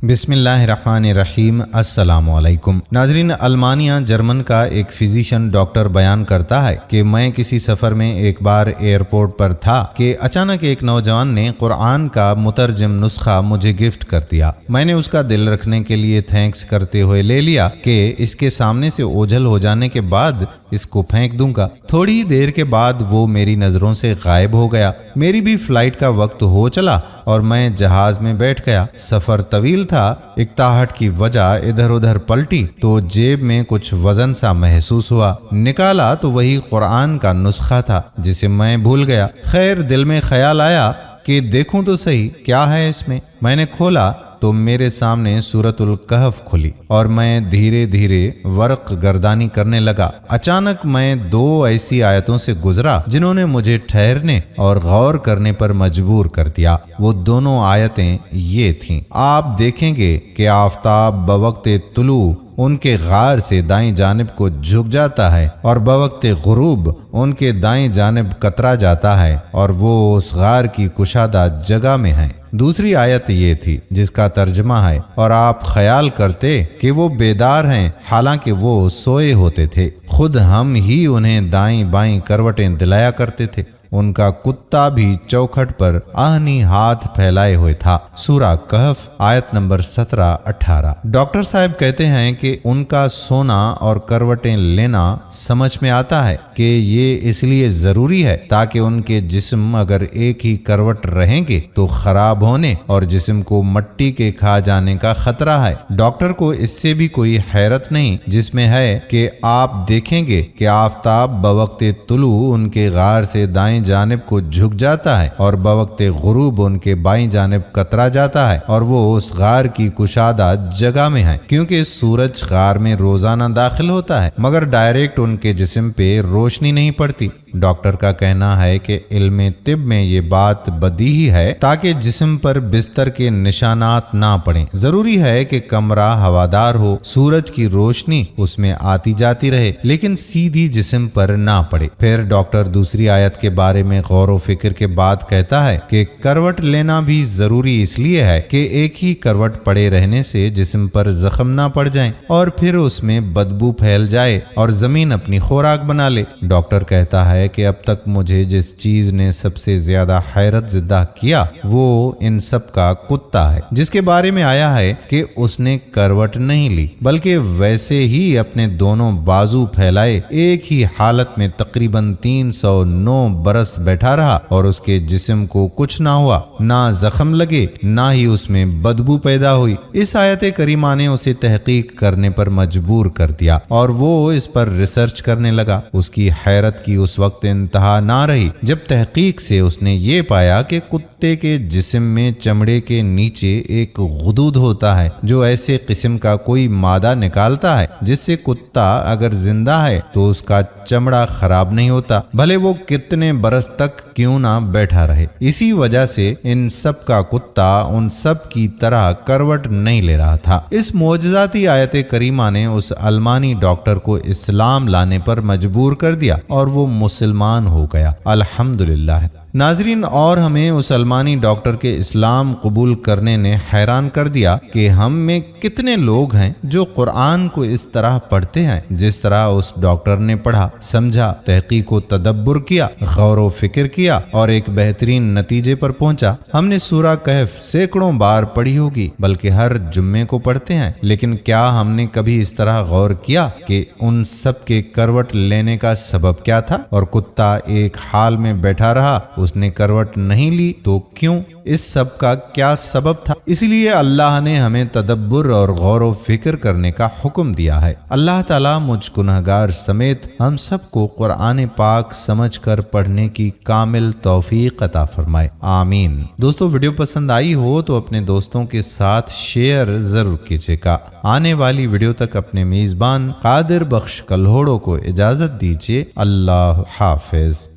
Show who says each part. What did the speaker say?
Speaker 1: بسم اللہ الرحمن الرحیم۔ السلام علیکم ناظرین، المانیہ جرمن کا ایک فزیشین ڈاکٹر بیان کرتا ہے کہ میں کسی سفر میں ایک بار ایئرپورٹ پر تھا کہ اچانک ایک نوجوان نے قرآن کا مترجم نسخہ مجھے گفٹ کر دیا۔ میں نے اس کا دل رکھنے کے لیے تھینکس کرتے ہوئے لے لیا کہ اس کے سامنے سے اوجھل ہو جانے کے بعد اس کو پھینک دوں گا۔ تھوڑی دیر کے بعد وہ میری نظروں سے غائب ہو گیا۔ میری بھی فلائٹ کا وقت ہو چلا اور میں جہاز میں بیٹھ گیا۔ سفر طویل تھا۔ اکتاہٹ کی وجہ ادھر ادھر پلٹی تو جیب میں کچھ وزن سا محسوس ہوا۔ نکالا تو وہی قرآن کا نسخہ تھا جسے میں بھول گیا۔ خیر، دل میں خیال آیا کہ دیکھوں تو صحیح کیا ہے اس میں۔ میں نے کھولا تو میرے سامنے سورۃ الکہف کھلی اور میں دھیرے دھیرے ورق گردانی کرنے لگا۔ اچانک میں دو ایسی آیتوں سے گزرا جنہوں نے مجھے ٹھہرنے اور غور کرنے پر مجبور کر دیا۔ وہ دونوں آیتیں یہ تھیں: آپ دیکھیں گے کہ آفتاب بوقت طلوع ان کے غار سے دائیں جانب کو جھک جاتا ہے اور بوقت غروب ان کے دائیں جانب کترا جاتا ہے، اور وہ اس غار کی کشادہ جگہ میں ہیں۔ دوسری آیت یہ تھی جس کا ترجمہ ہے: اور آپ خیال کرتے کہ وہ بیدار ہیں حالانکہ وہ سوئے ہوتے تھے، خود ہم ہی انہیں دائیں بائیں کروٹیں دلایا کرتے تھے۔ ان کا کتا بھی چوکھٹ پر آہنی ہاتھ پھیلائے ہوئے تھا۔ سورہ کہف آیت نمبر 17-18۔ ڈاکٹر صاحب کہتے ہیں کہ ان کا سونا اور کروٹیں لینا سمجھ میں آتا ہے کہ یہ اس لیے ضروری ہے تاکہ ان کے جسم اگر ایک ہی کروٹ رہیں گے تو خراب ہونے اور جسم کو مٹی کے کھا جانے کا خطرہ ہے۔ ڈاکٹر کو اس سے بھی کوئی حیرت نہیں جس میں ہے کہ آپ دیکھیں گے کہ آفتاب بوقت طلوع ان کے غار سے دائیں جانب کو جھک جاتا ہے اور بوقت غروب ان کے بائیں جانب کترا جاتا ہے، اور وہ اس غار کی کشادہ جگہ میں ہے، کیونکہ سورج غار میں روزانہ داخل ہوتا ہے مگر ڈائریکٹ ان کے جسم پہ روشنی نہیں پڑتی۔ ڈاکٹر کا کہنا ہے کہ علم طب میں یہ بات بدیہی ہے تاکہ جسم پر بستر کے نشانات نہ پڑیں۔ ضروری ہے کہ کمرہ ہوادار ہو، سورج کی روشنی اس میں آتی جاتی رہے لیکن سیدھی جسم پر نہ پڑے۔ پھر ڈاکٹر دوسری آیت کے بارے میں غور و فکر کے بعد کہتا ہے کہ کروٹ لینا بھی ضروری اس لیے ہے کہ ایک ہی کروٹ پڑے رہنے سے جسم پر زخم نہ پڑ جائیں اور پھر اس میں بدبو پھیل جائے اور زمین اپنی خوراک بنا لے۔ ڈاکٹر کہتا ہے کہ اب تک مجھے جس چیز نے سب سے زیادہ حیرت زدہ کیا وہ ان سب کا کتا ہے، جس کے بارے میں آیا ہے کہ اس نے کروٹ نہیں لی بلکہ ویسے ہی اپنے دونوں بازو پھیلائے ایک ہی حالت میں تقریباً 309 برس بیٹھا رہا اور اس کے جسم کو کچھ نہ ہوا، نہ زخم لگے نہ ہی اس میں بدبو پیدا ہوئی۔ اس آیت کریمہ نے اسے تحقیق کرنے پر مجبور کر دیا اور وہ اس پر ریسرچ کرنے لگا۔ اس کی حیرت کی اس وقت انتہا نہ رہی جب تحقیق سے اس نے یہ پایا کہ کتے کے جسم میں چمڑے کے نیچے ایک غدود ہوتا ہے جو ایسے قسم کا کوئی مادہ نکالتا ہے جس سے کتا اگر زندہ ہے تو اس کا چمڑا خراب نہیں ہوتا، بھلے وہ کتنے برس تک کیوں نہ بیٹھا رہے۔ اسی وجہ سے ان سب کا کتا ان سب کی طرح کروٹ نہیں لے رہا تھا۔ اس معجزاتی آیت کریمہ نے اس المانی ڈاکٹر کو اسلام لانے پر مجبور کر دیا اور وہ مسلمان ہو گیا، الحمدللہ۔ ناظرین، اور ہمیں اس المانی ڈاکٹر کے اسلام قبول کرنے نے حیران کر دیا کہ ہم میں کتنے لوگ ہیں جو قرآن کو اس طرح پڑھتے ہیں جس طرح اس ڈاکٹر نے پڑھا، سمجھا، تحقیق و تدبر کیا، غور و فکر کیا اور ایک بہترین نتیجے پر پہنچا۔ ہم نے سورہ کہف سینکڑوں بار پڑھی ہوگی بلکہ ہر جمعے کو پڑھتے ہیں، لیکن کیا ہم نے کبھی اس طرح غور کیا کہ ان سب کے کروٹ لینے کا سبب کیا تھا؟ اور کتا ایک حال میں بیٹھا رہا، اس نے کروٹ نہیں لی تو کیوں؟ اس سب کا کیا سبب تھا؟ اس لیے اللہ نے ہمیں تدبر اور غور و فکر کرنے کا حکم دیا ہے۔ اللہ تعالیٰ مجھ گنہگار سمیت ہم سب کو قرآن پاک سمجھ کر پڑھنے کی کامل توفیق عطا فرمائے، آمین۔ دوستو، ویڈیو پسند آئی ہو تو اپنے دوستوں کے ساتھ شیئر ضرور کیجیے گا۔ آنے والی ویڈیو تک اپنے میزبان قادر بخش کلہوڑو کو اجازت دیجیے۔ اللہ حافظ۔